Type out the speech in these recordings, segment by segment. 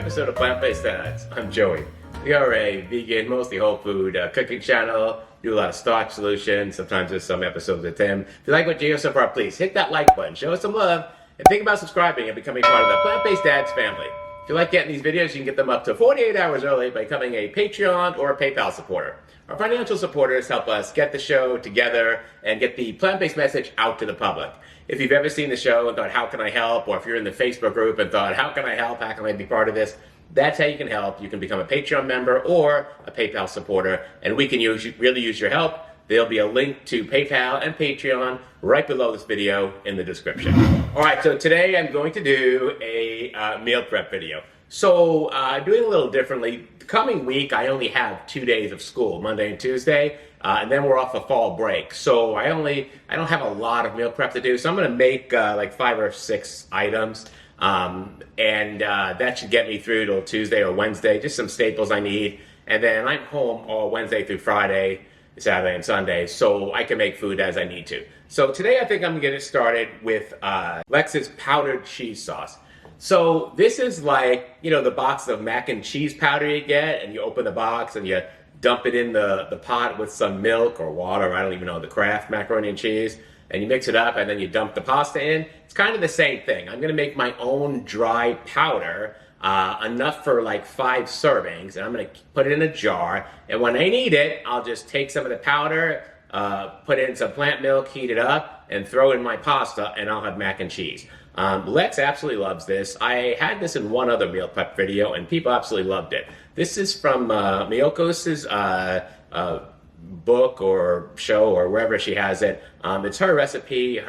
episode of Plant-Based Dads. I'm Joey. We are a vegan, mostly whole food cooking channel. Do a lot of starch solutions. Sometimes there's some episodes with Tim. If you like what you hear so far, please hit that like button. Show us some love. And think about subscribing and becoming part of the Plant-Based Dads family. If you like getting these videos, you can get them up to 48 hours early by becoming a Patreon or a PayPal supporter. Our financial supporters help us get the show together and get the plant-based message out to the public. If you've ever seen the show and thought, how can I help? Or if you're in the Facebook group and thought, how can I help? How can I be part of this? That's how you can help. You can become a Patreon member or a PayPal supporter, and we can really use your help. There'll be a link to PayPal and Patreon right below this video in the description. All right, so today I'm going to do a meal prep video. So doing a little differently. The coming week, I only have 2 days of school, Monday and Tuesday, and then we're off a fall break. So I don't have a lot of meal prep to do. So I'm going to make like 5 or 6 items, and that should get me through till Tuesday or Wednesday. Just some staples I need, and then I'm home all Wednesday through Friday, Saturday and Sunday, so I can make food as I need to. So today I think I'm going to get it started with Lex's powdered cheese sauce. So this is like, you know, the box of mac and cheese powder you get, and you open the box and you dump it in the pot with some milk or water, I don't even know, the Kraft macaroni and cheese, and you mix it up and then you dump the pasta in. It's kind of the same thing. I'm going to make my own dry powder, enough for like 5 servings, and I'm going to put it in a jar, and when I need it, I'll just take some of the powder, put in some plant milk, heat it up, and throw in my pasta, and I'll have mac and cheese. Lex absolutely loves this. I had this in one other meal prep video, and people absolutely loved it. This is from Miyoko's book or show or wherever she has it. It's her recipe.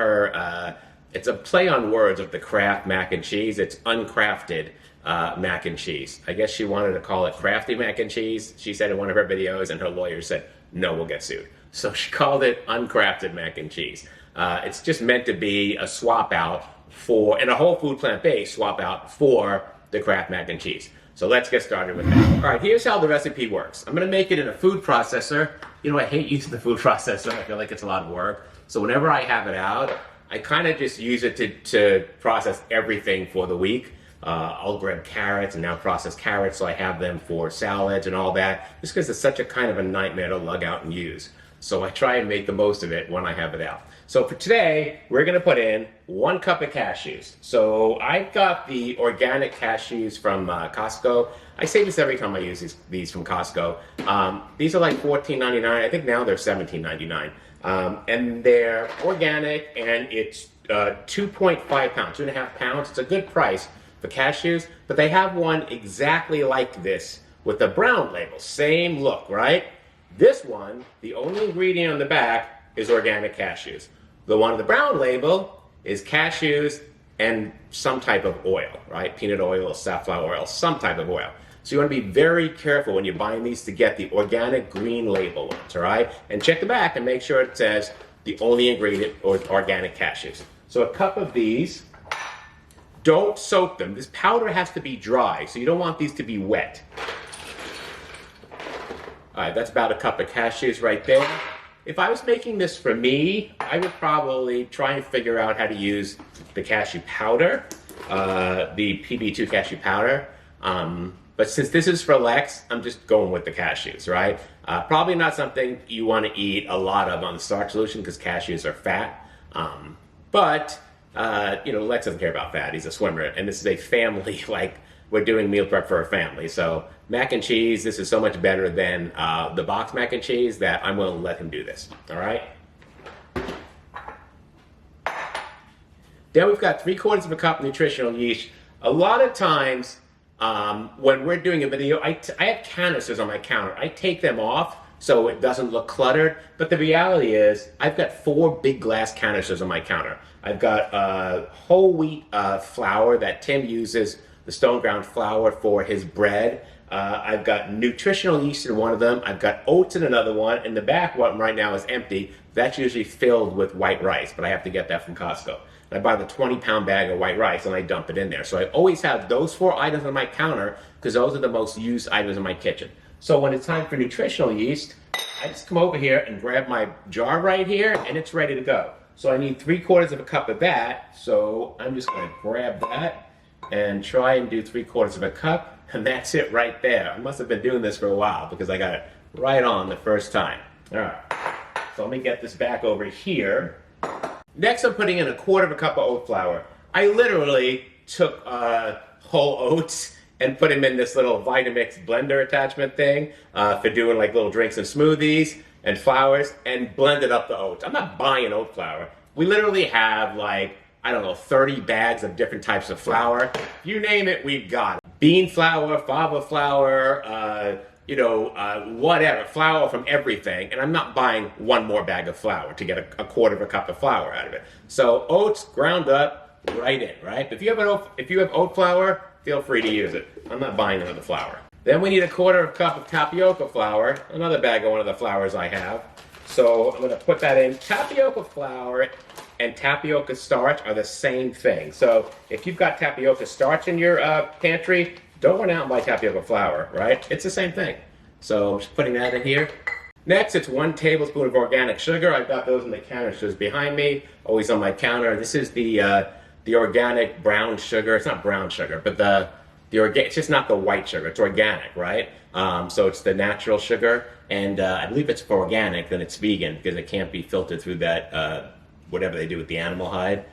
It's a play on words of the Kraft mac and cheese. It's uncrafted mac and cheese. I guess she wanted to call it crafty mac and cheese. She said in one of her videos, and her lawyer said, no, we'll get sued. So she called it uncrafted mac and cheese. It's just meant to be a swap out and a whole food plant-based swap out for the Kraft mac and cheese. So let's get started with that. All right, here's how the recipe works. I'm going to make it in a food processor. You know, I hate using the food processor. I feel like it's a lot of work. So whenever I have it out, I kind of just use it to process everything for the week. I'll grab carrots and now process carrots, so I have them for salads and all that, just because it's such a kind of a nightmare to lug out and use. So I try and make the most of it when I have it out. So for today, we're going to put in 1 cup of cashews. So I got the organic cashews from Costco. I say this every time I use these from Costco. These are like $14.99. I think now they're $17.99. And they're organic, and it's 2.5 pounds, 2.5 pounds. It's a good price for cashews, but they have one exactly like this with a brown label. Same look, right? This one, the only ingredient on the back is organic cashews. The one on the brown label is cashews and some type of oil, right? Peanut oil or safflower oil, some type of oil. So you want to be very careful when you're buying these to get the organic green label ones, all right? And check the back and make sure it says the only ingredient is organic cashews. So a cup of these. Don't soak them. This powder has to be dry, so you don't want these to be wet. All right, that's about a cup of cashews right there. If I was making this for me, I would probably try and figure out how to use the cashew powder, the PB2 cashew powder. But since this is for Lex, I'm just going with the cashews, right? Probably not something you want to eat a lot of on the starch solution because cashews are fat. You know, Lex doesn't care about fat. He's a swimmer, and this is a family, like, we're doing meal prep for a family. So mac and cheese, this is so much better than the box mac and cheese that I'm willing to let him do this, all right? Then we've got 3/4 cup nutritional yeast. A lot of times when we're doing a video, I have canisters on my counter. I take them off so it doesn't look cluttered, but the reality is I've got 4 big glass canisters on my counter. I've got whole wheat flour that Tim uses, the stone ground flour for his bread. I've got nutritional yeast in one of them. I've got oats in another one. And the back one right now is empty. That's usually filled with white rice, but I have to get that from Costco. And I buy the 20-pound bag of white rice and I dump it in there. So I always have those 4 items on my counter because those are the most used items in my kitchen. So when it's time for nutritional yeast, I just come over here and grab my jar right here and it's ready to go. So I need 3/4 cup of that. So I'm just going to grab that and try and do 3/4 of a cup, and that's it right there. I must have been doing this for a while because I got it right on the first time. All right, so let me get this back over here. Next, I'm putting in 1/4 cup of oat flour. I literally took whole oats and put them in this little Vitamix blender attachment thing for doing like little drinks and smoothies and flours, and blended up the oats. I'm not buying oat flour. We literally have like, I don't know, 30 bags of different types of flour. You name it, we've got it. Bean flour, fava flour, whatever, flour from everything. And I'm not buying one more bag of flour to get a 1/4 cup of flour out of it. So oats ground up right in, right? If you have oat flour, feel free to use it. I'm not buying another flour. Then we need 1/4 cup of tapioca flour, another bag of one of the flours I have. So I'm gonna put that in. Tapioca flour and tapioca starch are the same thing. So if you've got tapioca starch in your pantry, don't run out and buy tapioca flour, right? It's the same thing. So I'm just putting that in here. Next, it's 1 tablespoon of organic sugar. I've got those in the canisters behind me, always on my counter. This is the organic brown sugar. It's not brown sugar, but it's just not the white sugar. It's organic, right? So it's the natural sugar, and I believe it's for organic, then it's vegan because it can't be filtered through that whatever they do with the animal hide.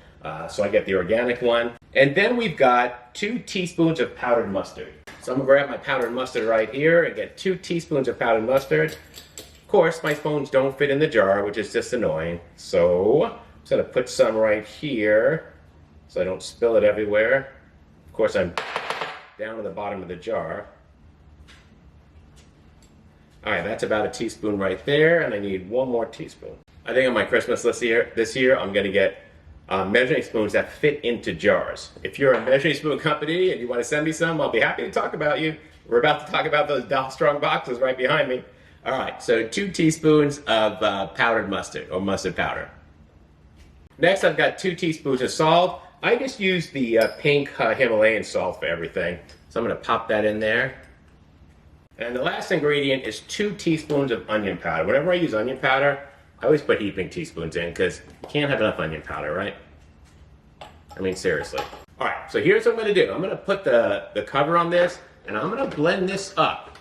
So I get the organic one. And then we've got 2 teaspoons of powdered mustard. So I'm gonna grab my powdered mustard right here and get 2 teaspoons of powdered mustard. Of course, my spoons don't fit in the jar, which is just annoying. So I'm just gonna put some right here so I don't spill it everywhere. Of course, I'm down to the bottom of the jar. All right, that's about a teaspoon right there, and I need 1 more teaspoon. I think on my Christmas list this year, I'm gonna get measuring spoons that fit into jars. If you're a measuring spoon company and you want to send me some, I'll be happy to talk about you. We're about to talk about those Doll Strong boxes right behind me. All right, so 2 teaspoons of powdered mustard or mustard powder. Next, I've got 2 teaspoons of salt. I just use the pink Himalayan salt for everything. So I'm gonna pop that in there. And the last ingredient is 2 teaspoons of onion powder. Whenever I use onion powder, I always put heaping teaspoons in because you can't have enough onion powder, right? I mean, seriously. All right, so here's what I'm gonna do. I'm gonna put the cover on this, and I'm gonna blend this up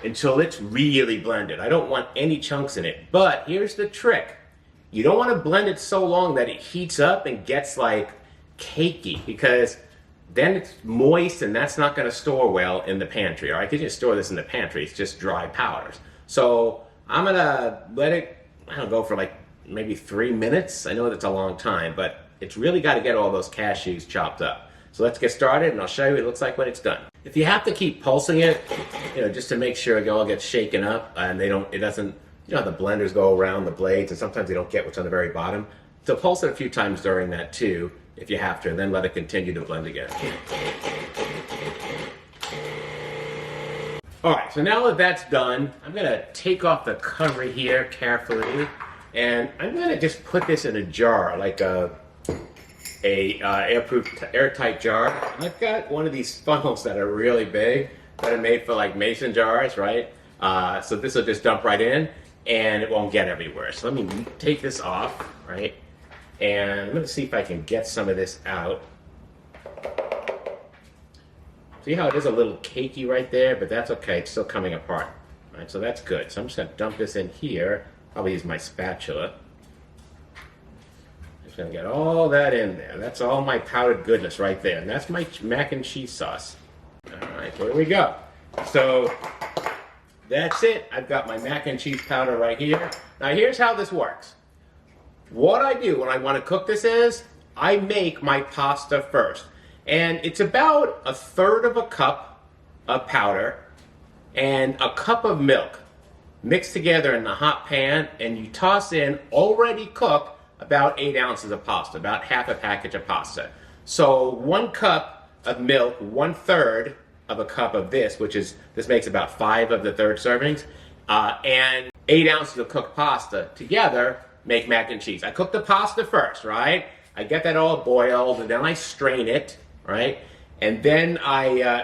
until it's really blended. I don't want any chunks in it, but here's the trick. You don't wanna blend it so long that it heats up and gets like cakey, because then it's moist and that's not gonna store well in the pantry, all right? Because you store this in the pantry, it's just dry powders. So I'm gonna let it, I don't know, go for like maybe 3 minutes. I know that's a long time, but it's really got to get all those cashews chopped up. So let's get started, and I'll show you what it looks like when it's done. If you have to keep pulsing it, just to make sure it all gets shaken up and it doesn't, how the blenders go around the blades and sometimes they don't get what's on the very bottom. So pulse it a few times during that too, if you have to, and then let it continue to blend again. All right, so now that that's done, I'm gonna take off the cover here carefully, and I'm gonna just put this in a jar, like a airtight jar. I've got one of these funnels that are really big, that are made for like mason jars, right? So this will just dump right in, and it won't get everywhere. So let me take this off, right? And I'm gonna see if I can get some of this out. See how it is a little cakey right there, but that's okay, it's still coming apart. All right, so that's good. So I'm just gonna dump this in here. Probably use my spatula. Just gonna get all that in there. That's all my powdered goodness right there. And that's my mac and cheese sauce. All right, here we go. So that's it. I've got my mac and cheese powder right here. Now here's how this works. What I do when I want to cook this is, I make my pasta first. And it's about 1/3 cup of powder and a cup of milk mixed together in the hot pan, and you toss in already cooked about 8 ounces of pasta, about half a package of pasta. So 1 cup of milk, 1/3 of a cup of this, this makes about 5 of the 3rd servings, and 8 ounces of cooked pasta together make mac and cheese. I cook the pasta first, right? I get that all boiled, and then I strain it, right? And then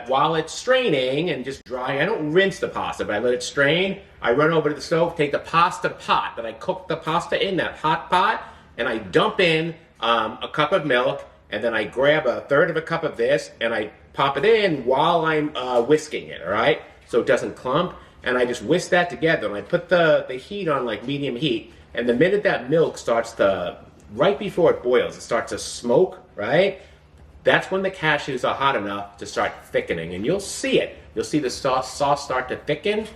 while it's straining and just drying, I don't rinse the pasta, but I let it strain. I run over to the stove, take the pasta pot that I cooked the pasta in, that hot pot, and I dump in a cup of milk and then I grab a third of a cup of this and I pop it in while I'm whisking it, all right? So it doesn't clump, and I just whisk that together, and I put the heat on like medium heat, and the minute that milk starts to, right before it boils, it starts to smoke, right? That's when the cashews are hot enough to start thickening, and you'll see it. You'll see the sauce start to thicken.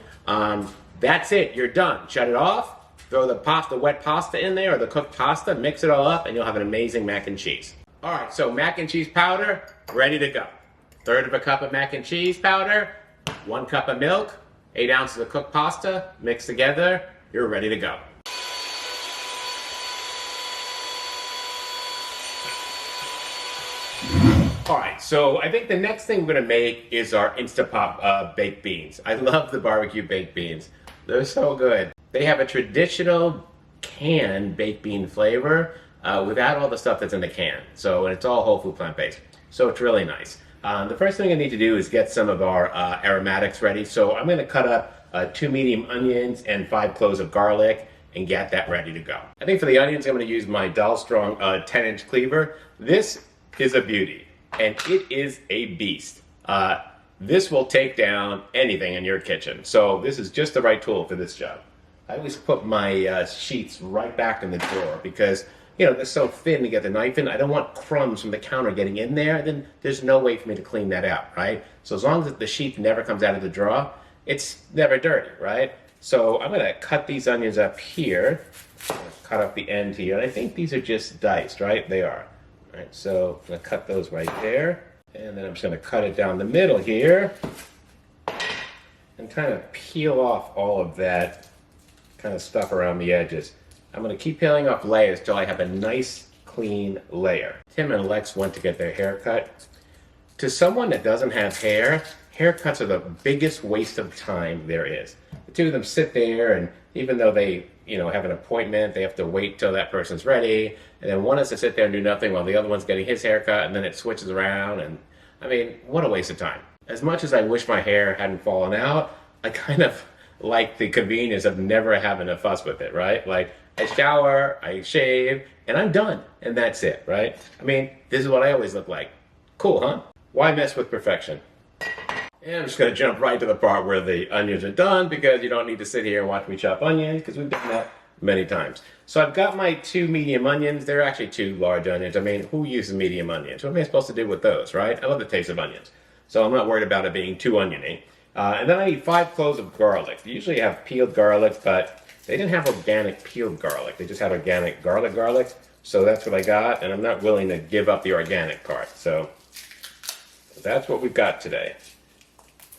That's it, you're done. Shut it off, throw the wet pasta in there, or the cooked pasta, mix it all up, and you'll have an amazing mac and cheese. All right, so mac and cheese powder, ready to go. Third of a cup of mac and cheese powder, 1 cup of milk, 8 ounces of cooked pasta, mixed together, you're ready to go. All right, so I think the next thing we're gonna make is our Instapot baked beans. I love the barbecue baked beans. They're so good. They have a traditional canned baked bean flavor without all the stuff that's in the can. So, and it's all whole food plant-based. So it's really nice. The first thing I need to do is get some of our aromatics ready. So I'm gonna cut up 2 medium onions and 5 cloves of garlic and get that ready to go. I think for the onions, I'm gonna use my Dull Strong 10-inch cleaver. This is a beauty, and it is a beast. This will take down anything in your kitchen. So this is just the right tool for this job. I always put my sheets right back in the drawer because, you know, they're so thin to get the knife in. I don't want crumbs from the counter getting in there. Then there's no way for me to clean that out, right? So as long as the sheet never comes out of the drawer, it's never dirty, right? So I'm gonna cut these onions up here. Cut up the end here. And I think these are just diced, right? They are. All right, so I'm gonna cut those right there. And then I'm just gonna cut it down the middle here and kind of peel off all of that kind of stuff around the edges. I'm gonna keep peeling off layers till I have a nice clean layer. Tim and Lex went to get their hair cut. To someone that doesn't have hair, haircuts are the biggest waste of time there is. The two of them sit there, and even though they, you know, have an appointment, they have to wait till that person's ready, and then one has to sit there and do nothing while the other one's getting his haircut, and then it switches around, and I mean, what a waste of time. As much as I wish my hair hadn't fallen out, I kind of like the convenience of never having a fuss with it, right? Like, I shower, I shave, and I'm done, and that's it, right? I mean, this is what I always look like. Cool, huh? Why mess with perfection? And I'm just gonna jump right to the part where the onions are done because you don't need to sit here and watch me chop onions because we've done that many times. So I've got my 2 medium onions. They're actually 2 large onions. I mean, who uses medium onions? What am I supposed to do with those, right? I love the taste of onions. So I'm not worried about it being too oniony. And then I need 5 cloves of garlic. They usually have peeled garlic, but they didn't have organic peeled garlic. They just had organic garlic. So that's what I got, and I'm not willing to give up the organic part. So that's what we've got today.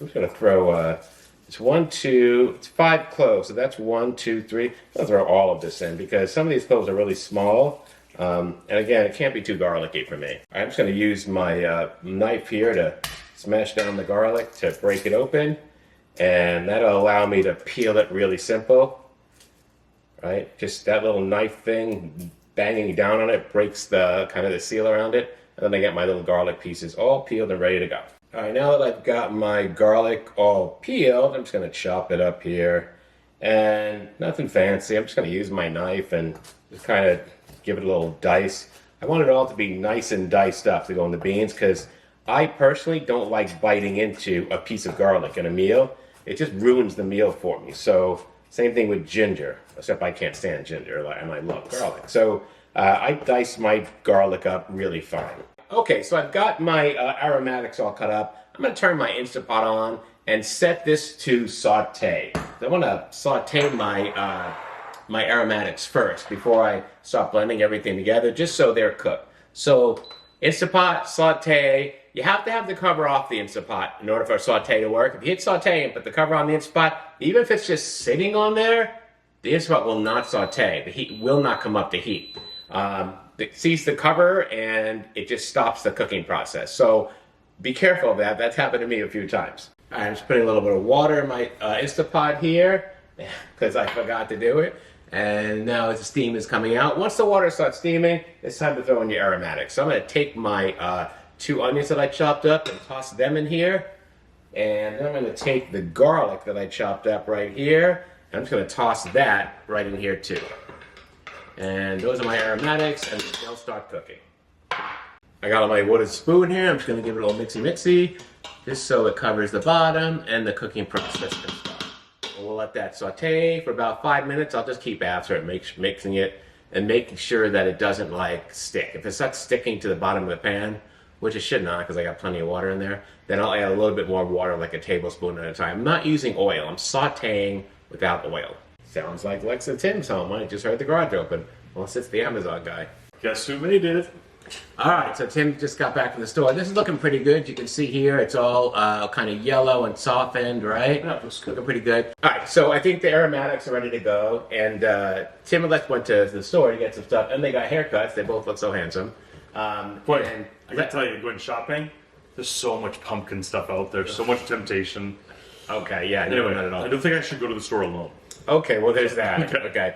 I'm just gonna throw, it's 5 cloves, so that's 1, 2, 3. I'll throw all of this in because some of these cloves are really small. And again, it can't be too garlicky for me. I'm just gonna use my knife here to smash down the garlic to break it open. And that'll allow me to peel it really simple, right? Just that little knife thing, banging down on it breaks the kind of the seal around it. And then I get my little garlic pieces all peeled and ready to go. All right, now that I've got my garlic all peeled, I'm just gonna chop it up here. And nothing fancy, I'm just gonna use my knife and just kind of give it a little dice. I want it all to be nice and diced up to go in the beans because I personally don't like biting into a piece of garlic in a meal. It just ruins the meal for me. So same thing with ginger, except I can't stand ginger and I love garlic. So I dice my garlic up really fine. Okay, so I've got my aromatics all cut up. I'm gonna turn my Instapot on and set this to saute. I wanna saute my, my aromatics first before I start blending everything together, just so they're cooked. So Instapot, saute. You have to have the cover off the Instapot in order for a saute to work. If you hit saute and put the cover on the Instapot, even if it's just sitting on there, the Instapot will not saute. The heat will not come up to heat. It sees the cover and it just stops the cooking process. So be careful of that. That's happened to me a few times. All right, I'm just putting a little bit of water in my Instapot here because I forgot to do it. And now as the steam is coming out, once the water starts steaming, it's time to throw in your aromatics. So I'm gonna take my 2 onions that I chopped up and toss them in here. And then I'm gonna take the garlic that I chopped up right here. And I'm just gonna toss that right in here too. And those are my aromatics, and they'll start cooking. I got my wooden spoon here. I'm just gonna give it a little mixy, just so it covers the bottom and the cooking process can start. We'll let that saute for about 5 minutes. I'll just keep after it, mixing it and making sure that it doesn't like stick. If it starts sticking to the bottom of the pan, which it should not because I got plenty of water in there, then I'll add a little bit more water, like a tablespoon at a time. I'm not using oil. I'm sauteing without oil. Sounds like Lex and Tim's home. I just heard the garage open. Unless it's the Amazon guy. Guess who made it? All right, so Tim just got back from the store. This is looking pretty good. You can see here it's all kind of yellow and softened, right? Yeah, looks good. Looking pretty good. All right, so I think the aromatics are ready to go. And Tim and Lex went to the store to get some stuff, and they got haircuts. They both look so handsome. Boy, I gotta tell you, going shopping, there's so much pumpkin stuff out there, so much temptation. Okay, yeah, Anyway, not at all. I don't think I should go to the store alone. Okay, well, there's that. Okay.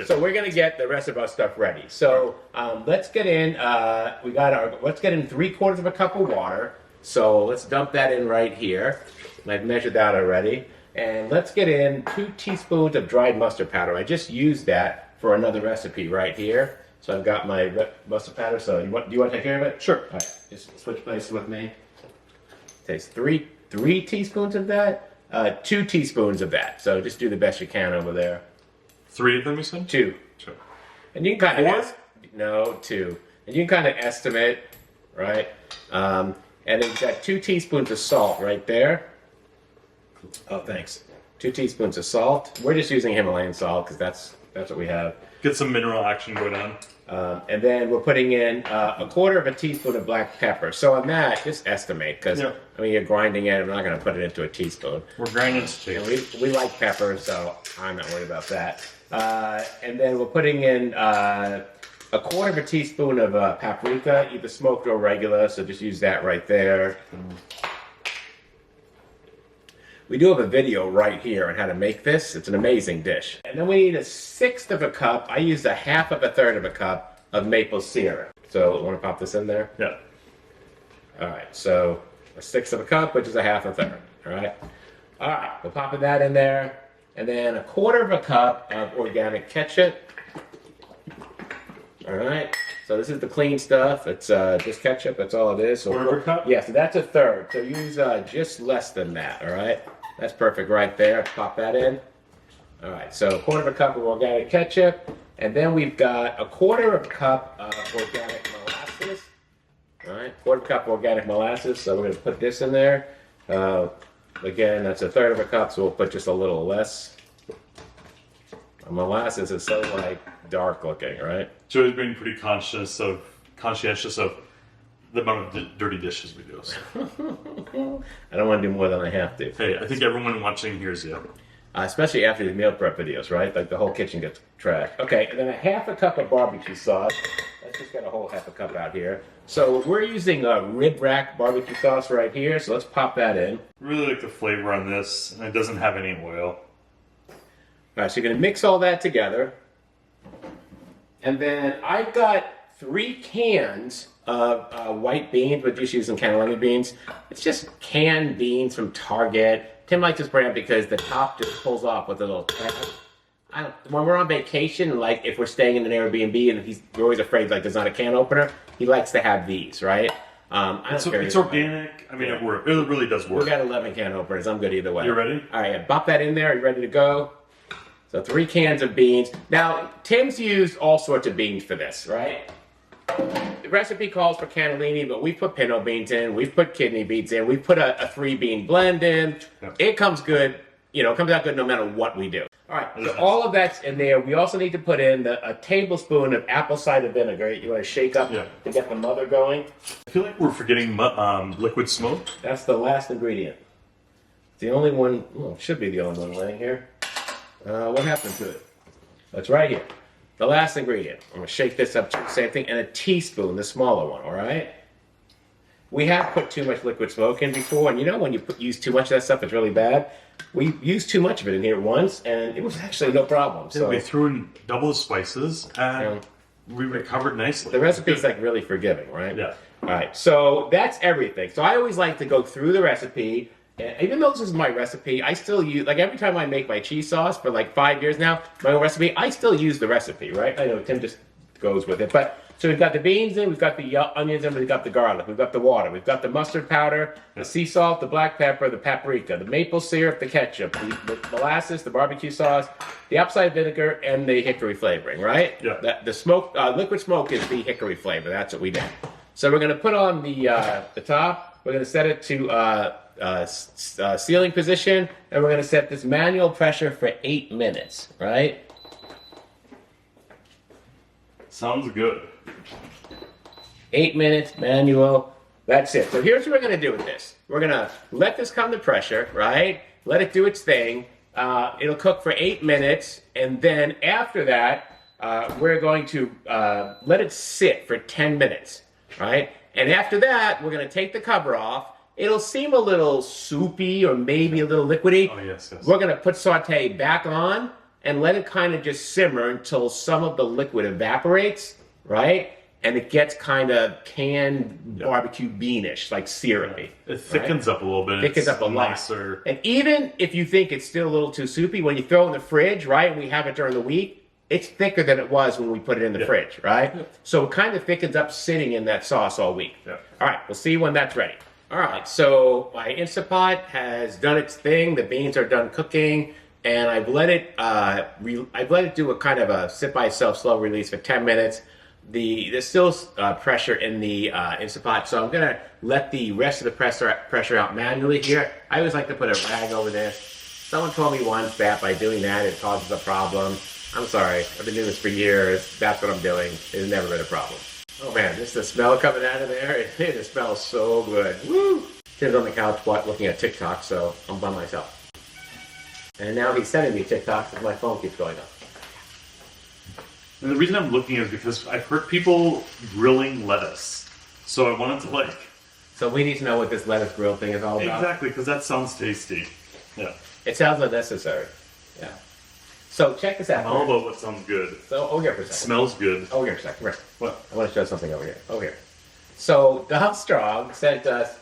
So we're gonna get the rest of our stuff ready. So let's get in. Let's get in 3/4 cup of water. So let's dump that in right here. And I've measured that already. And let's get in 2 teaspoons of dried mustard powder. I just used that for another recipe right here. So I've got my mustard powder. So do you want to take care of it? Sure. All right. Just switch places with me. Takes three teaspoons of that. 2 teaspoons of that. So just do the best you can over there. 3 of them, you said? 2. Sure. And you can kind of 4? No, 2. And you can kind of estimate, right? And then you've got 2 teaspoons of salt right there. Oh, thanks. 2 teaspoons of salt. We're just using Himalayan salt because that's what we have. Get some mineral action going on. And then we're putting in 1/4 teaspoon of black pepper. So on that, just estimate because I mean you're grinding it. I'm not going to put it into a teaspoon. We're grinding to taste. We like pepper, so I'm not worried about that. And then we're putting in 1/4 teaspoon of paprika, either smoked or regular. So just use that right there. We do have a video right here on how to make this. It's an amazing dish. And then we need 1/6 cup. I used 1/2 cup of maple syrup. So, want to pop this in there? Yeah. All right. So, 1/6 cup, which is 1/2. All right. All right. We're popping that in there. And then 1/4 cup of organic ketchup. All right. So this is the clean stuff. It's just ketchup. That's all it is. So 1/4 cup? Yeah, so that's 1/3. So use just less than that, all right? That's perfect right there. Pop that in. All right, so 1/4 cup of organic ketchup. And then we've got 1/4 cup of organic molasses. All right, 1/4 cup of organic molasses. So we're going to put this in there. Again, that's 1/3 cup, so we'll put just a little less. Molasses is so like dark looking, right? Joey's being pretty conscientious of the amount of dirty dishes we do. So. I don't want to do more than I have to. Hey, I think everyone watching hears you. Especially after the meal prep videos, right? Like the whole kitchen gets trashed. Okay, and then 1/2 cup of barbecue sauce. Let's just get a whole 1/2 cup out here. So we're using rib rack barbecue sauce right here. So let's pop that in. Really like the flavor on this, and it doesn't have any oil. All right, so you're gonna mix all that together. And then I've got 3 cans of white beans. We're just using cannellini beans. It's just canned beans from Target. Tim likes this brand because the top just pulls off with a little tab. When we're on vacation, like if we're staying in an Airbnb and we're always afraid like there's not a can opener, he likes to have these, right? It's organic. I mean, it really does work. We got 11 can openers. I'm good either way. You ready? All right, yeah, pop that in there. Are you ready to go? So 3 cans of beans. Now, Tim's used all sorts of beans for this, right? The recipe calls for cannellini, but we've put pinto beans in, we've put kidney beans in, we've put a 3-bean blend in. Yeah. It comes good, it comes out good no matter what we do. All right, so all of that's in there. We also need to put in a tablespoon of apple cider vinegar. You want to shake up to get the mother going. I feel like we're forgetting liquid smoke. That's the last ingredient. It's the only one, should be the only one laying here. What happened to it? It's right here. The last ingredient. I'm going to shake this up to the same thing. And a teaspoon, the smaller one, all right? We have put too much liquid smoke in before. And when you use too much of that stuff, it's really bad. We used too much of it in here once, and it was actually no problem. So we threw in double the spices, and we recovered nicely. The recipe's like really forgiving, right? Yeah. All right, so that's everything. So I always like to go through the recipe. And even though this is my recipe, I still use, like every time I make my cheese sauce for like 5 years now, my own recipe, I still use the recipe, right? I know Tim just goes with it, but So we've got the beans in, we've got the onions in, we've got the garlic, we've got the water, we've got the mustard powder, the sea salt, the black pepper, the paprika, the maple syrup, the ketchup, the molasses, the barbecue sauce, the apple cider vinegar, and the hickory flavoring, right? Yeah. The smoke, liquid smoke is the hickory flavor. That's what we did. So we're going to put on the top. We're going to set it to sealing position, and we're going to set this manual pressure for 8 minutes, right? Sounds good. 8 minutes, manual. That's it. So here's what we're going to do with this. We're going to let this come to pressure, right? Let it do its thing. It'll cook for 8 minutes, and then after that, we're going to let it sit for 10 minutes, right? And after that, we're going to take the cover off. It'll seem a little soupy or maybe a little liquidy. Oh, yes. We're going to put saute back on and let it kind of just simmer until some of the liquid evaporates, right? And it gets kind of canned barbecue beanish, like syrupy. It thickens up a little bit. Thickens up a lot. Nicer. And even if you think it's still a little too soupy, when you throw it in the fridge, right, and we have it during the week, it's thicker than it was when we put it in the fridge, right? So it kind of thickens up sitting in that sauce all week. All right, we'll see when that's ready. All right, so my Instant Pot has done its thing. The beans are done cooking, and I've let it do a kind of a sit by itself slow release for 10 minutes. There's still pressure in the Instant Pot, so I'm gonna let the rest of the pressure out manually here. I always like to put a rag over this. Someone told me once that by doing that it causes a problem. I'm sorry, I've been doing this for years. That's what I'm doing. It's never been a problem. Oh man, just the smell coming out of there. It smells so good. Woo! Tim's on the couch looking at TikTok, so I'm by myself. And now he's sending me TikToks because my phone keeps going up. And the reason I'm looking is because I've heard people grilling lettuce. So I wanted to So we need to know what this lettuce grill thing is all about. Exactly, because that sounds tasty. Yeah. It sounds unnecessary. Yeah. So check this out. All about what sounds good. So over here for a second. Smells good. Over here for a second. Right. What? I want to show something over here. Over here. So Donald Strong sent us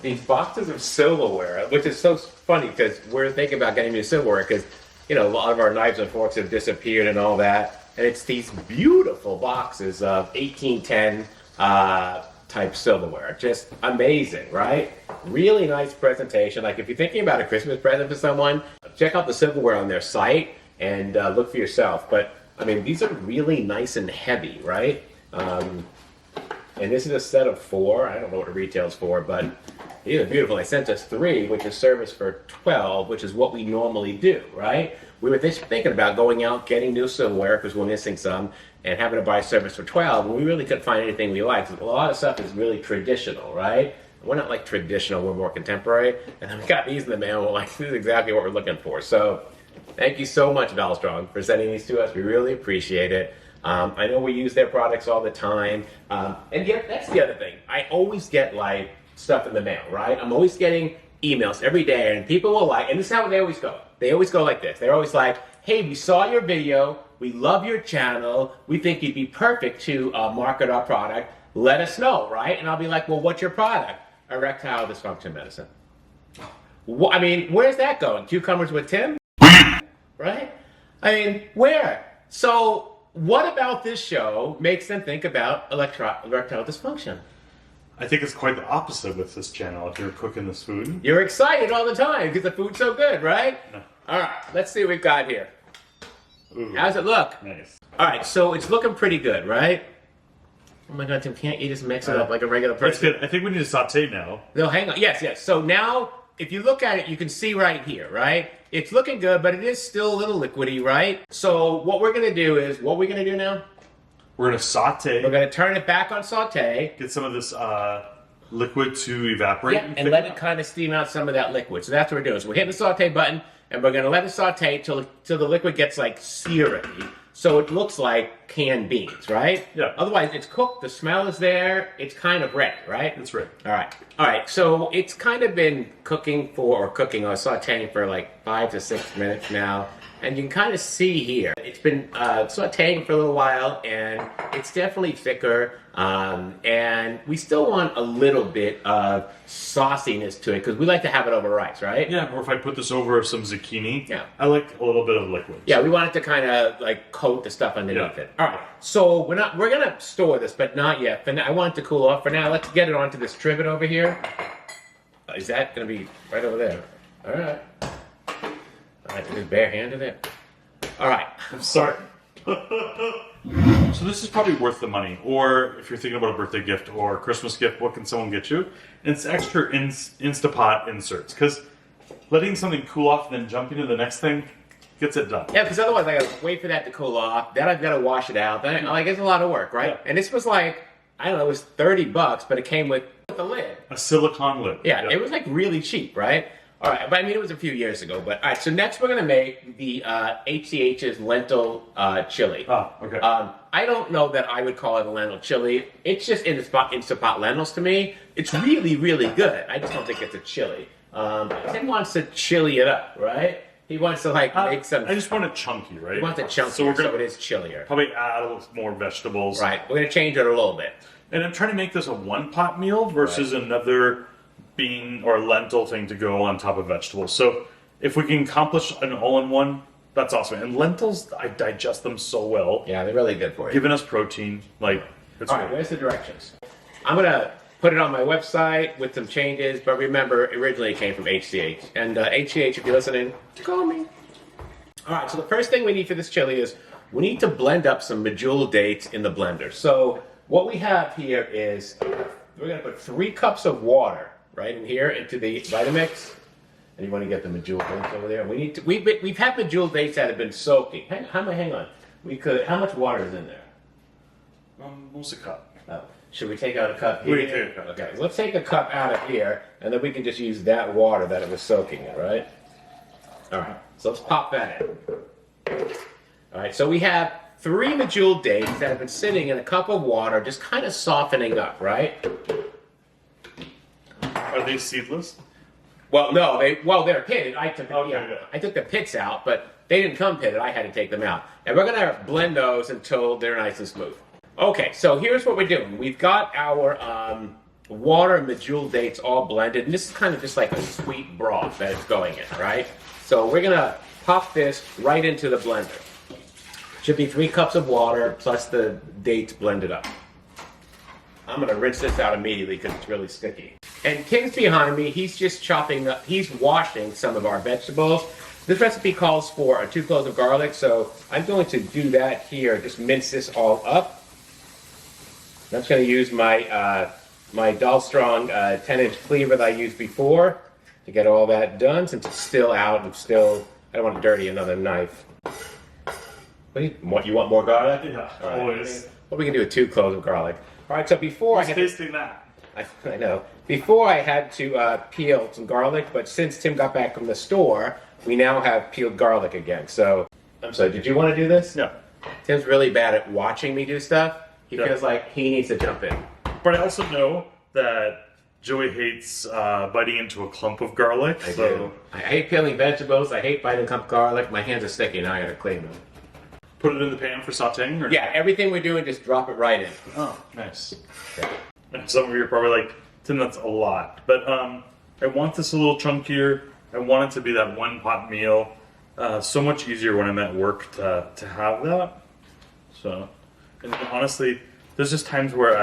these boxes of silverware, which is so funny because we're thinking about getting new silverware because a lot of our knives and forks have disappeared and all that, and it's these beautiful boxes of 1810 type silverware. Just amazing, right? Really nice presentation. Like if you're thinking about a Christmas present for someone, check out the silverware on their site and look for yourself. But I mean, these are really nice and heavy, right? And this is a set of 4. I don't know what it retails for, but these are beautiful. They sent us 3, which is service for 12, which is what we normally do, right? We were thinking about going out, getting new silverware because we're missing some, and having to buy service for 12, and we really couldn't find anything we liked. A lot of stuff is really traditional, right? We're not like traditional, we're more contemporary. And then we got these in the mail, and we're like, this is exactly what we're looking for. So thank you so much, Donald Strong, for sending these to us. We really appreciate it. I know we use their products all the time. And yet, that's the other thing. I always get stuff in the mail, right? I'm always getting emails every day, and people will and this is how they always go. They always go like this. They're always like, hey, we saw your video. We love your channel. We think you'd be perfect to market our product. Let us know, right? And I'll be like, well, what's your product? Erectile dysfunction medicine. I mean, where's that going? Cucumbers with Tim? Right? I mean, where? So what about this show makes them think about erectile dysfunction? I think it's quite the opposite with this channel if you're cooking this food. You're excited all the time because the food's so good, right? No. All right, let's see what we've got here. Ooh, how's it look? Nice. All right, so it's looking pretty good, right? Oh my God, Tim, can't you just mix it up like a regular person? That's good. I think we need to saute now. No, hang on. Yes. So now, if you look at it, you can see right here, right? It's looking good, but it is still a little liquidy, right? So what we're going to do is, what we're going to do now? We're going to saute. We're going to turn it back on saute. Get some of this liquid to evaporate. Yeah, and let it kind of steam out some of that liquid. So that's what we're doing. So we're hitting the saute button, and we're going to let it saute till the liquid gets like syrupy. So it looks like canned beans, right? Yeah. Otherwise, it's cooked. The smell is there. It's kind of ready, right? That's right. All right. So it's kind of been cooking or sauteing for like 5 to 6 minutes now. And you can kind of see here, it's been sauteing for a little while, and it's definitely thicker. And we still want a little bit of sauciness to it because we like to have it over rice, right? Yeah, or if I put this over some zucchini, yeah, I like a little bit of liquid. Yeah, we want it to kind of like coat the stuff underneath it. All right, so we're gonna store this, but not yet. For now, I want it to cool off. For now, let's get it onto this trivet over here. Is that gonna be right over there? All right. All right, just barehanded it. All right. I'm sorry. So this is probably worth the money. Or if you're thinking about a birthday gift or a Christmas gift, what can someone get you? And it's extra Instapot inserts. Because letting something cool off and then jumping to the next thing gets it done. Yeah, because otherwise I gotta wait for that to cool off. Then I've got to wash it out. Then it's a lot of work, right? Yeah. And this was like, I don't know, it was $30, but it came with the lid. A silicone lid. Yeah, it was like really cheap, right? All right, but I mean, it was a few years ago. But all right, so next we're gonna make the HCH's lentil chili. Oh, okay. I don't know that I would call it a lentil chili. It's just Instapot lentils to me. It's really, really good. I just don't think it's a chili. Tim wants to chili it up, right? He wants to like make some. I just want it chunky, right? He wants it chunky, so it is chillier. probably add a little more vegetables. Right, we're gonna change it a little bit. And I'm trying to make this a one-pot meal versus another bean or lentil thing to go on top of vegetables. So if we can accomplish an all-in-one, that's awesome. And lentils, I digest them so well. Yeah, they're really good for you. Giving us protein, like it's All right, where's the directions? I'm gonna put it on my website with some changes, but remember, originally it came from HCH. And HCH, if you're listening, call me. All right, so the first thing we need for this chili is we need to blend up some medjool dates in the blender. So what we have here is we're gonna put 3 cups of water right in here into the Vitamix. And you want to get the medjool dates over there. We need to. We've had medjool dates that have been soaking. Hang on. We could. How much water is in there? Almost a cup. Oh, should we take out a cup here? We can take a cup. Okay, let's take a cup out of here, and then we can just use that water that it was soaking in, right? All right. So let's pop that in. All right. So we have 3 medjool dates that have been sitting in a cup of water, just kind of softening up, right? Are they seedless? Well, no, they're pitted. I took Okay. I took the pits out, but they didn't come pitted. I had to take them out. And we're gonna blend those until they're nice and smooth. Okay, so here's what we're doing. We've got our water and medjool dates all blended, and this is kind of just like a sweet broth that is going in, right? So we're gonna pop this right into the blender. Should be 3 cups of water plus the dates blended up. I'm gonna rinse this out immediately because it's really sticky. And Tim's behind me, he's just he's washing some of our vegetables. This recipe calls for 2 cloves of garlic, so I'm going to do that here, just mince this all up. I'm just gonna use my my Doll Strong 10-inch cleaver that I used before to get all that done, since it's still out and I don't want to dirty another knife. You want more garlic? Yeah, All right. always. What we can do with 2 cloves of garlic. All right, so before Who's tasting that? I know. Before I had to peel some garlic, but since Tim got back from the store, we now have peeled garlic again. So, I'm sorry, did you want to do this? Yeah. Tim's really bad at watching me do stuff. He Yeah. feels like he needs to jump in. But I also know that Joey hates biting into a clump of garlic. I hate peeling vegetables. I hate biting up garlic. My hands are sticky and I gotta clean them. Put it in the pan for sauteing? Or? Yeah, everything we're doing, just drop it right in. Oh, nice. Yeah. And some of you are probably like, Tim, that's a lot. But I want this a little chunkier. I want it to be that one-pot meal. So much easier when I'm at work to have that. So, and honestly, there's just times where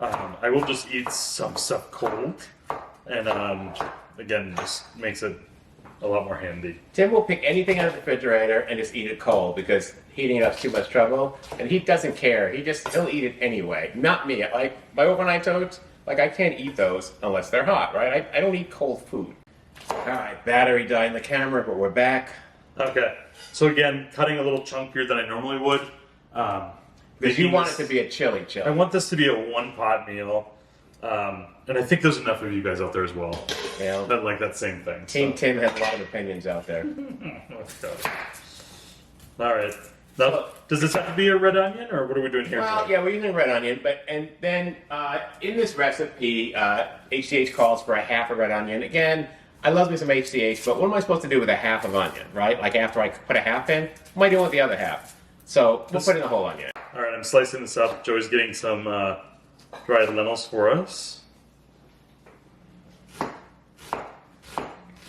I will just eat some stuff cold. And again, just makes it a lot more handy. Tim will pick anything out of the refrigerator and just eat it cold because heating it up's too much trouble. And he doesn't care. He'll eat it anyway. Not me. Like my overnight oats, like I can't eat those unless they're hot, right? I don't eat cold food. All right, battery died in the camera, but we're back. Okay. So again, cutting a little chunkier than I normally would. Because you want it to be a chili. I want this to be a one-pot meal. And I think there's enough of you guys out there as well Yeah. that like that same thing. Team Tim has a lot of opinions out there. All right. Now, does this have to be a red onion, or what are we doing here? Well, yeah, we're using red onion, and then in this recipe, HCH calls for a half a red onion. Again, I love me some HCH, but what am I supposed to do with a half of onion, right? Like after I put a half in, what am I doing with the other half? So we'll put in the whole onion. All right, I'm slicing this up. Joey's getting some dried lentils for us.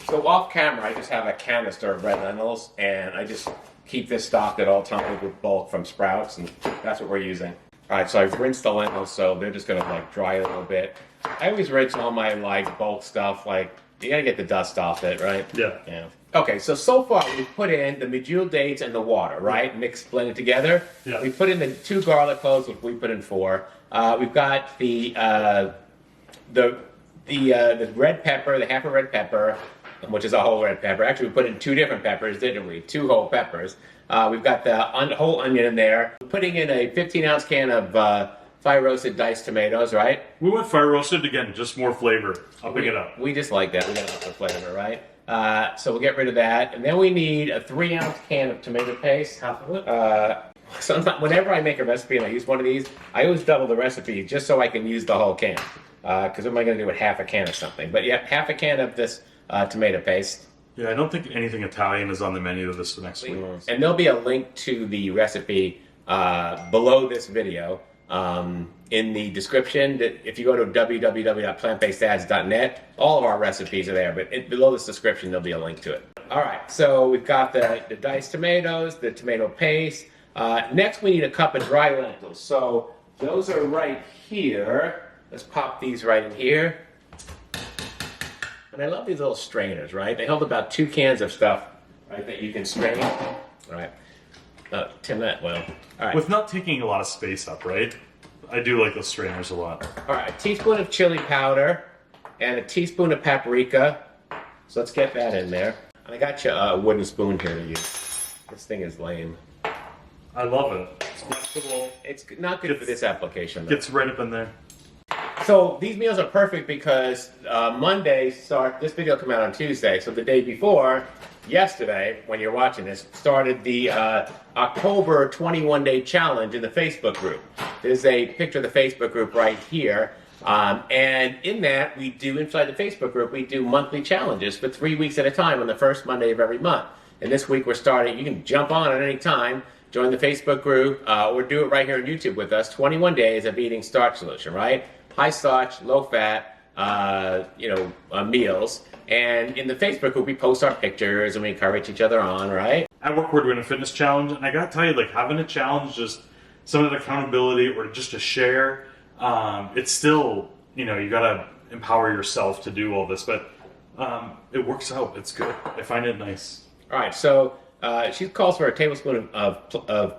So off camera, I just have a canister of red lentils, and I just keep this stocked at all times with bulk from Sprouts, and that's what we're using. All right, so I've rinsed the lentils, so they're just gonna like dry a little bit. I always rinse all my like bulk stuff, like you gotta get the dust off it, right? Yeah. Yeah. Okay, so far we've put in the medjool dates and the water, right? Mixed, blended together. Yeah. We put in the 2 garlic cloves, which we put in 4. We've got the red pepper, the half a red pepper, which is a whole red pepper. Actually, we put in 2 different peppers, didn't we? 2 whole peppers. We've got the whole onion in there. We're putting in a 15-ounce can of fire roasted diced tomatoes, right? We went fire roasted again, just more flavor. I'll pick it up. We just like that. We got lots of flavor, right? So we'll get rid of that. And then we need a 3-ounce can of tomato paste. Half of it? Sometimes, whenever I make a recipe and I use one of these, I always double the recipe just so I can use the whole can. Because what am I going to do with half a can of something? But yeah, half a can of this tomato paste. Yeah, I don't think anything Italian is on the menu this next week. And there'll be a link to the recipe below this video in the description. That if you go to www.plantbasedads.net, all of our recipes are there. But below this description, there'll be a link to it. All right, so we've got the diced tomatoes, the tomato paste. Next, we need a cup of dry lentils. So those are right here. Let's pop these right in here. And I love these little strainers, right? They hold about 2 cans of stuff, right, that you can strain. All right. Tim, that, well, all right. With not taking a lot of space up, right? I do like those strainers a lot. All right, a teaspoon of chili powder and a teaspoon of paprika. So let's get that in there. And I got you a wooden spoon here to use. This thing is lame. I love it. It's flexible. It's not good for this application, though. Gets right up in there. So these meals are perfect because Monday this video will come out on Tuesday. So the day before, yesterday, when you're watching this, started the October 21-day challenge in the Facebook group. There's a picture of the Facebook group right here. And in that, inside the Facebook group, we do monthly challenges for 3 weeks at a time on the first Monday of every month. And this week we're starting, you can jump on at any time, join the Facebook group, or do it right here on YouTube with us. 21 days of eating starch solution, right? High starch, low fat, meals. And in the Facebook group, we post our pictures and we encourage each other on, right? At work, we're doing a fitness challenge, and I gotta tell you, like, having a challenge, just some of the accountability or just to share, it's still, you gotta empower yourself to do all this, but it works out. It's good. I find it nice. All right, so she calls for a tablespoon of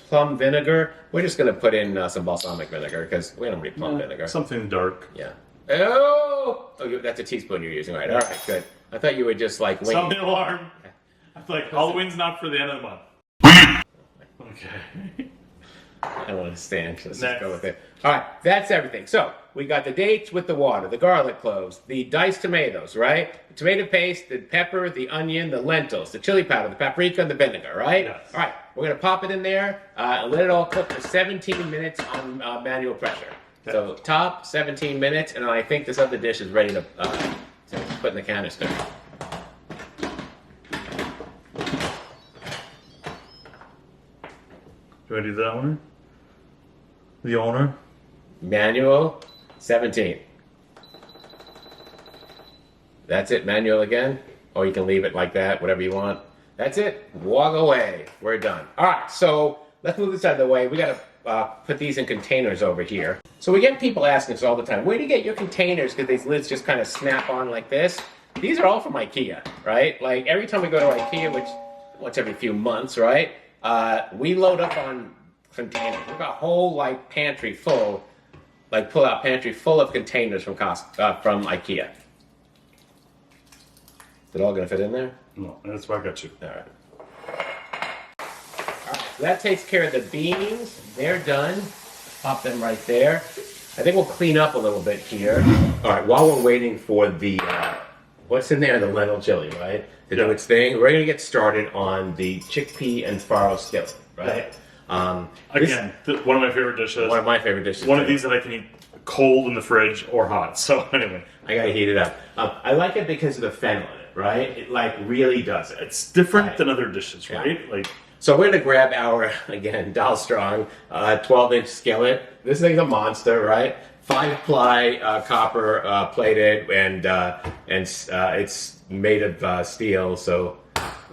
plum vinegar. We're just going to put in some balsamic vinegar because we don't need plum vinegar. Something dark. Yeah. Oh, that's a teaspoon you're using, right? All right, good. I thought you would just like wait. Sound the alarm. I feel like Halloween's not for the end of the month. Okay. I don't understand. Let's just go with it. All right, that's everything. So we got the dates with the water, the garlic cloves, the diced tomatoes, right? The tomato paste, the pepper, the onion, the lentils, the chili powder, the paprika, and the vinegar, right? Yes. All right, we're going to pop it in there and let it all cook for 17 minutes on manual pressure. Okay. So top 17 minutes, and I think this other dish is ready to put in the canister. Do I do that one? The owner? Manual 17. That's it, manual again. Or you can leave it like that, whatever you want. That's it. Walk away. We're done. All right, so let's move this out of the way. We got to put these in containers over here. So we get people asking us all the time, where do you get your containers? Because these lids just kind of snap on like this. These are all from IKEA, right? Like every time we go to IKEA, which once every few months, right? We load up on containers. We've got a whole pantry full, pull-out pantry full of containers from IKEA. Is it all going to fit in there? No, that's why I got you. All right. So that takes care of the beans. They're done. Pop them right there. I think we'll clean up a little bit here. All right, while we're waiting for the, what's in there? The lentil chili, right? To do its thing. We're going to get started on the chickpea and farro skillet, right? Again, one of my favorite dishes. One of my favorite dishes. One of these that I can eat cold in the fridge or hot. So anyway. I got to heat it up. I like it because of the fennel in it, right? It really does it. It's different than other dishes, right? Yeah. So we're going to grab our, again, Doll Strong 12-inch skillet. This thing's a monster, right? 5-ply copper plated, and it's made of steel. So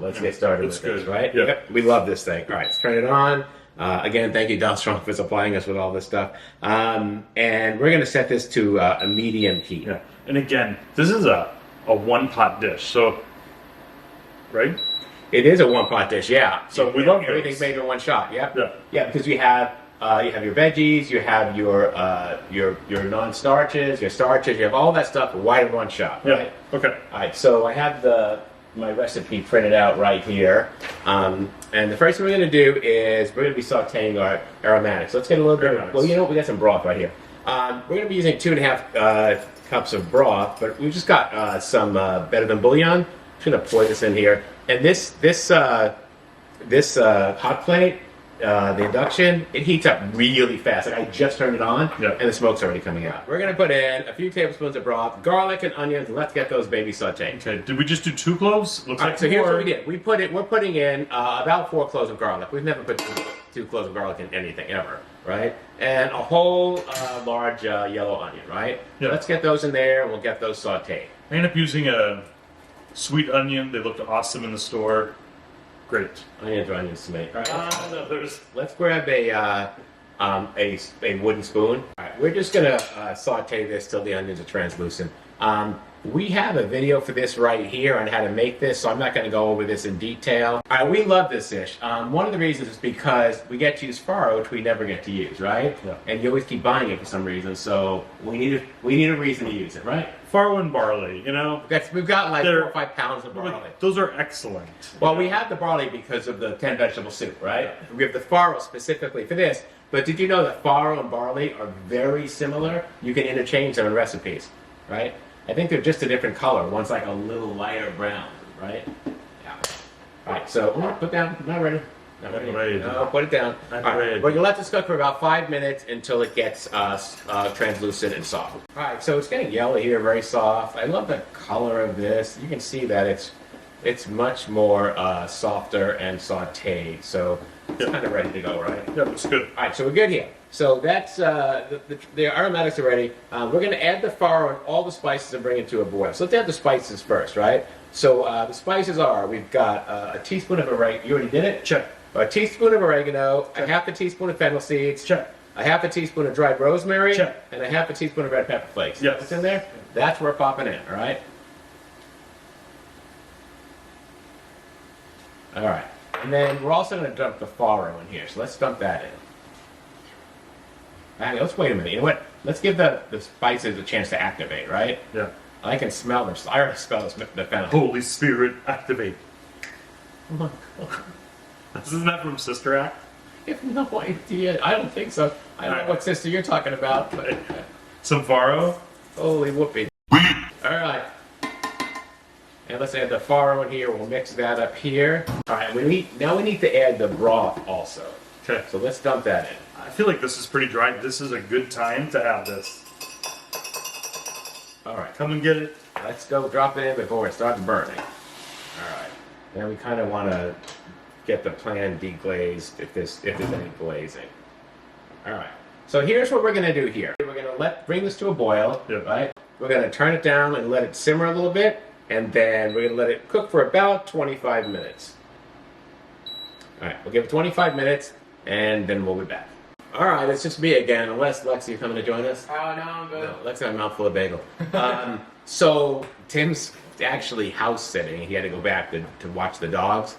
let's get started It's with this, good. right? Yeah. Yep, we love this thing. All right, let's turn it on. Again, thank you, Strong, for supplying us with all this stuff. And we're going to set this to a medium heat. Yeah. And again, this is a one-pot dish, so, right? It is a one-pot dish, yeah. So we love everything's those. made in one shot. Yep. Yeah. Yeah, because you have your veggies, you have your non-starches, your starches, you have all that stuff right in one shot. Right? Yeah. Okay. All right, so I have my recipe printed out right here. And the first thing we're going to do is we're going to be sauteing our aromatics. Let's get a little bit. Well, you know what? We got some broth right here. We're going to be using 2.5 cups of broth, but we just got some better than bouillon. I'm just going to pour this in here. And this hot plate, the induction, it heats up really fast. Like I just turned it on, and the smoke's already coming out. We're gonna put in a few tablespoons of broth, garlic and onions, and let's get those babies sauteed. Okay. Did we just do 2 cloves? Looks like So here's four. what we did. We're putting in about 4 cloves of garlic. We've never put two cloves of garlic in anything ever, right? And a whole large yellow onion, right? Yeah. Let's get those in there, and we'll get those sauteed. I ended up using a sweet onion. They looked awesome in the store. Great. Onions are onions to me. All right, No, there's. let's grab a wooden spoon. All right, we're just gonna saute this till the onions are translucent. We have a video for this right here on how to make this, so I'm not gonna go over this in detail. All right, we love this dish. One of the reasons is because we get to use Farro, which we never get to use, right? Yeah. And you always keep buying it for some reason, so we need a reason to use it, right? Farro and barley, you know? We've got like They're- 4 or 5 pounds of barley. Those are excellent. Well, we have the barley because of the 10 vegetable soup, right? We have the farro specifically for this. But did you know that farro and barley are very similar? You can interchange them in recipes, right? I think they're just a different color. One's like a little lighter brown, right? Yeah. All right, so put down. Not ready. Not ready. Ready. No, put it down. Not All right, ready. we're gonna let this cook for about 5 minutes until it gets translucent and soft. All right, so it's getting yellow here, very soft. I love the color of this. You can see that it's much more softer and sautéed. So it's kind of ready to go, right? Yeah, it's good. All right, so we're good here. So that's the aromatics are ready. We're going to add the farro and all the spices and bring it to a boil. So let's add the spices first, right? So the spices are, we've got a teaspoon of oregano. You already did it? Check. A teaspoon of oregano, a half a teaspoon of fennel seeds, Check. a half a teaspoon of dried rosemary, Check. and a half a teaspoon of red pepper flakes. Yes. What's in there? That's what we're popping in, all right? All right. And then we're also going to dump the farro in here. So let's dump that in. All right, let's wait a minute. You know what? Let's give the spices a chance to activate, right? Yeah. I can smell them. I already smell the fennel. Holy Spirit, activate. Isn't that from Sister Act? I have no idea. I don't think so. I don't know what sister you're talking about, but Some farro? holy whoopee. All right. And let's add the farro in here. We'll mix that up here. All right. Now we need to add the broth also. Okay. So let's dump that in. I feel like this is pretty dry. This is a good time to add this. All right. Come and get it. Let's go drop it in before it starts burning. All right. Now we kind of want to get the pan deglazed if there's any glazing. All right. So here's what we're going to do here. We're going to bring this to a boil, Yep. right? We're going to turn it down and let it simmer a little bit, and then we're going to let it cook for about 25 minutes. All right. We'll give it 25 minutes, and then we'll be back. All right, it's just me again. Unless Lexi, you coming to join us? Oh, no, I'm good. No, Lexi had a mouthful of bagel. So Tim's actually house sitting. He had to go back to watch the dogs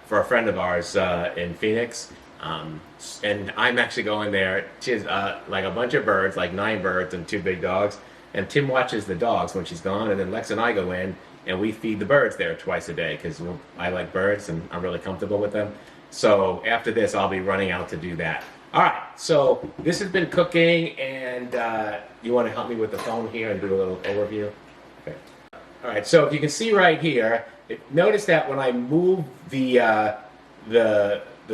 for a friend of ours in Phoenix. And I'm actually going there. She's like a bunch of birds, like 9 birds and 2 big dogs. And Tim watches the dogs when she's gone, and then Lex and I go in and we feed the birds there twice a day because I like birds and I'm really comfortable with them. So after this, I'll be running out to do that. All right, so this has been cooking, and you want to help me with the phone here and do a little overview? Okay. All right, so if you can see right here, notice that when I move the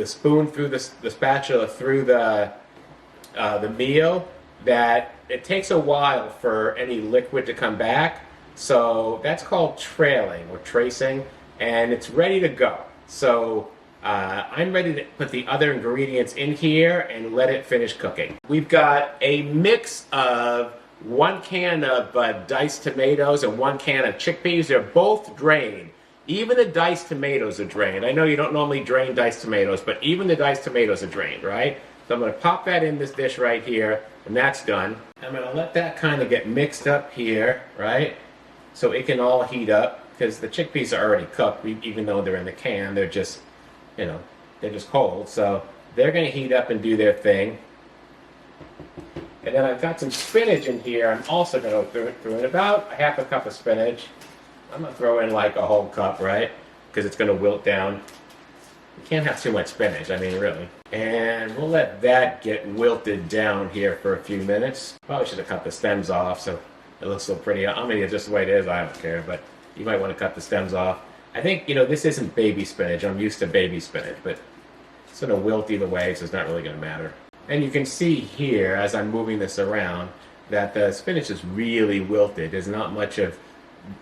spoon through the spatula through the meal, that it takes a while for any liquid to come back. So that's called trailing or tracing, and it's ready to go. So I'm ready to put the other ingredients in here and let it finish cooking. We've got a mix of 1 can of diced tomatoes and 1 can of chickpeas. They're both drained. Even the diced tomatoes are drained. I know you don't normally drain diced tomatoes, but even the diced tomatoes are drained, right? So I'm going to pop that in this dish right here, and that's done. I'm going to let that kind of get mixed up here, right? So it can all heat up, because the chickpeas are already cooked, even though they're in the can. They're just, you know, they're just cold. So they're going to heat up and do their thing. And then I've got some spinach in here. I'm also going to throw in about a half a cup of spinach. I'm going to throw in like a whole cup, right? Because it's going to wilt down. You can't have too much spinach, I mean, really. And we'll let that get wilted down here for a few minutes. Probably should have cut the stems off so it looks so pretty. I mean, it's just the way it is, I don't care, but you might want to cut the stems off. I think, you know, this isn't baby spinach. I'm used to baby spinach, but it's going to wilt either way, so it's not really going to matter. And you can see here, as I'm moving this around, that the spinach is really wilted. There's not much of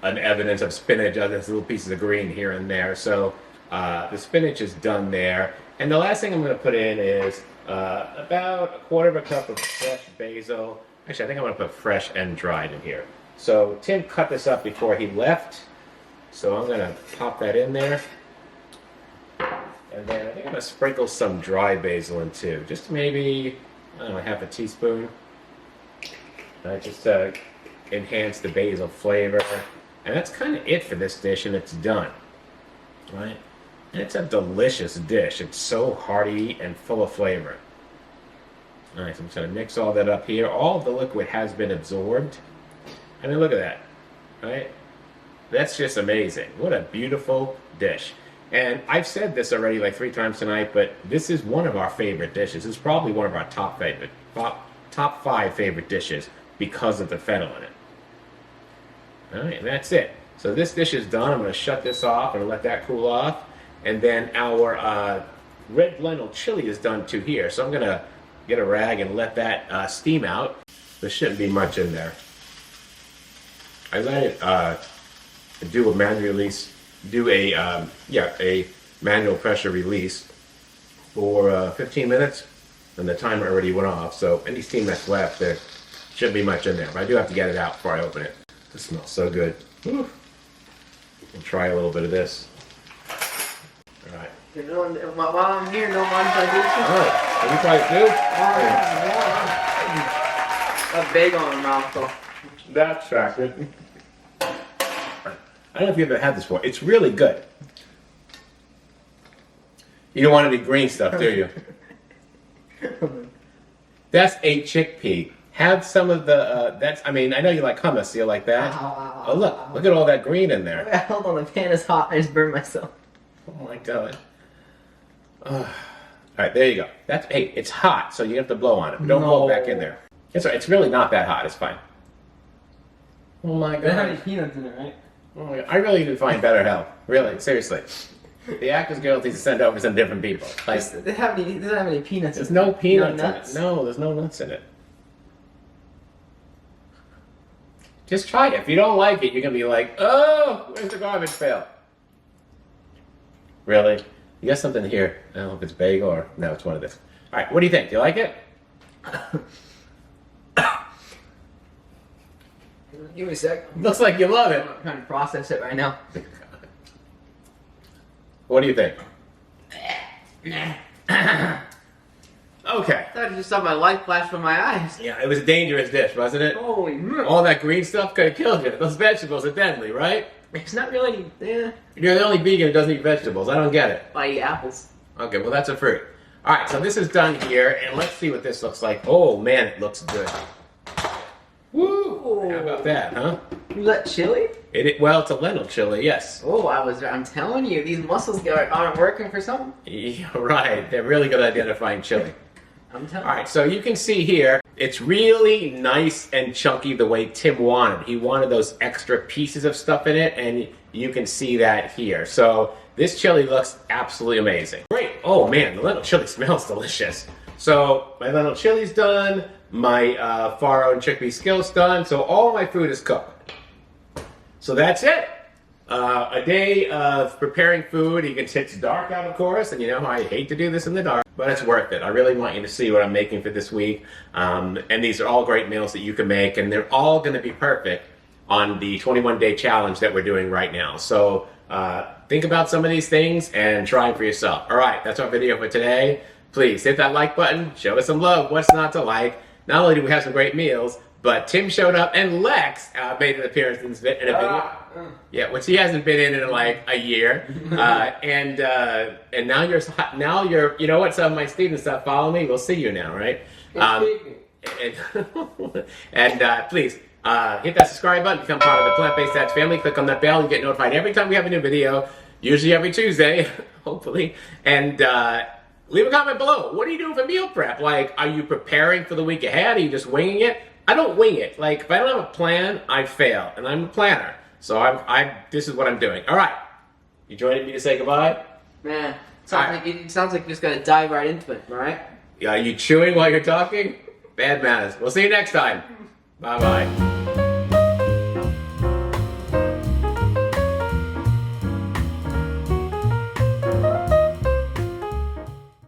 an evidence of spinach, there's little pieces of green here and there. So the spinach is done there. And the last thing I'm going to put in is about a quarter of a cup of fresh basil. Actually, I think I'm going to put fresh and dried in here. So Tim cut this up before he left. So I'm going to pop that in there. And then I think I'm going to sprinkle some dry basil in too. Just maybe, I don't know, half a teaspoon. Just to enhance the basil flavor. And that's kind of it for this dish, and it's done. Right? And it's a delicious dish. It's so hearty and full of flavor. Alright, so I'm just going to mix all that up here. All of the liquid has been absorbed. I mean, look at that. Right? That's just amazing. What a beautiful dish. And I've said this already like 3 times tonight, but this is one of our favorite dishes. It's probably one of our top 5 favorite dishes because of the fennel in it. Alright, and that's it. So this dish is done. I'm going to shut this off and let that cool off. And then our red lentil chili is done too here. So I'm going to get a rag and let that steam out. There shouldn't be much in there. I let it do a manual release, a manual pressure release for 15 minutes, and the timer already went off. So any steam that's left, there shouldn't be much in there. But I do have to get it out before I open it. It smells so good. Woo. We'll try a little bit of this. All right. While I'm here, no mind if I do this? All right. Have you tried it too? A bagel in a mouthful. That's chocolate. I don't know if you've ever had this before. It's really good. You don't want any green stuff, do you? That's a chickpea. Have some of the, I mean, I know you like hummus, you like that? Oh, look at all that green in there. Hold on, the pan is hot. I just burned myself. Oh my God. All right, there you go. Hey, it's hot, so you have to blow on it. Don't blow it back in there. It's all right. It's really not that hot. It's fine. Oh my God. They have any peanuts in it, right? Oh my God. I really need to find better help. Really, seriously. The Actors Guild needs to send over some different people. Like, They don't have any peanuts. there's no peanuts nuts? in it. No, there's no nuts in it. Just try it. If you don't like it, you're going to be like, oh, where's the garbage pail? Really? You got something here. I don't know if it's bagel or... No, it's one of this. All right, what do you think? Do you like it? Give me a sec. Looks like you love it. I'm trying to process it right now. What do you think? Okay. I thought I just saw my light flash from my eyes. Yeah, it was a dangerous dish, wasn't it? Holy moly. All that green stuff could have killed you. Those vegetables are deadly, right? It's not really any... You're the only vegan who doesn't eat vegetables. I don't get it. I eat apples. Okay, well, that's a fruit. All right, so this is done here, and let's see what this looks like. Oh, man, it looks good. Woo! How about that, huh? You let chili? Well, it's a lentil chili, yes. Oh, I'm telling you, these muscles aren't working for something. Yeah, right. They're really good at identifying chili. I'm telling All right, so you can see here, it's really nice and chunky the way Tim wanted. He wanted those extra pieces of stuff in it, and you can see that here. So this chili looks absolutely amazing. Great. Oh, man, the lentil chili smells delicious. So my lentil chili's done. My farro and chickpea skillet's done. So all my food is cooked. So that's it. A day of preparing food. It's dark out, of course, and you know I hate to do this in the dark, but it's worth it. I really want you to see what I'm making for this week. And these are all great meals that you can make, and they're all going to be perfect on the 21-day challenge that we're doing right now. So think about some of these things and try them for yourself. All right, that's our video for today. Please hit that like button. Show us some love. What's not to like? Not only do we have some great meals, but Tim showed up and Lex made an appearance in a video. Yeah, which he hasn't been in like a year. And now you're you know what? Some of my students that follow me will see you now, right? And please hit that subscribe button, become part of the Plant-Based Stats family. Click on that bell and get notified every time we have a new video. Usually every Tuesday, hopefully. And leave a comment below. What are you doing for meal prep? Like, are you preparing for the week ahead? Are you just winging it? I don't wing it. Like, if I don't have a plan, I fail, and I'm a planner. So this is what I'm doing. All right, you joining me to say goodbye? Man, it sounds like you're just gonna dive right into it. All right. Are you chewing while you're talking? Bad manners. We'll see you next time. Bye bye.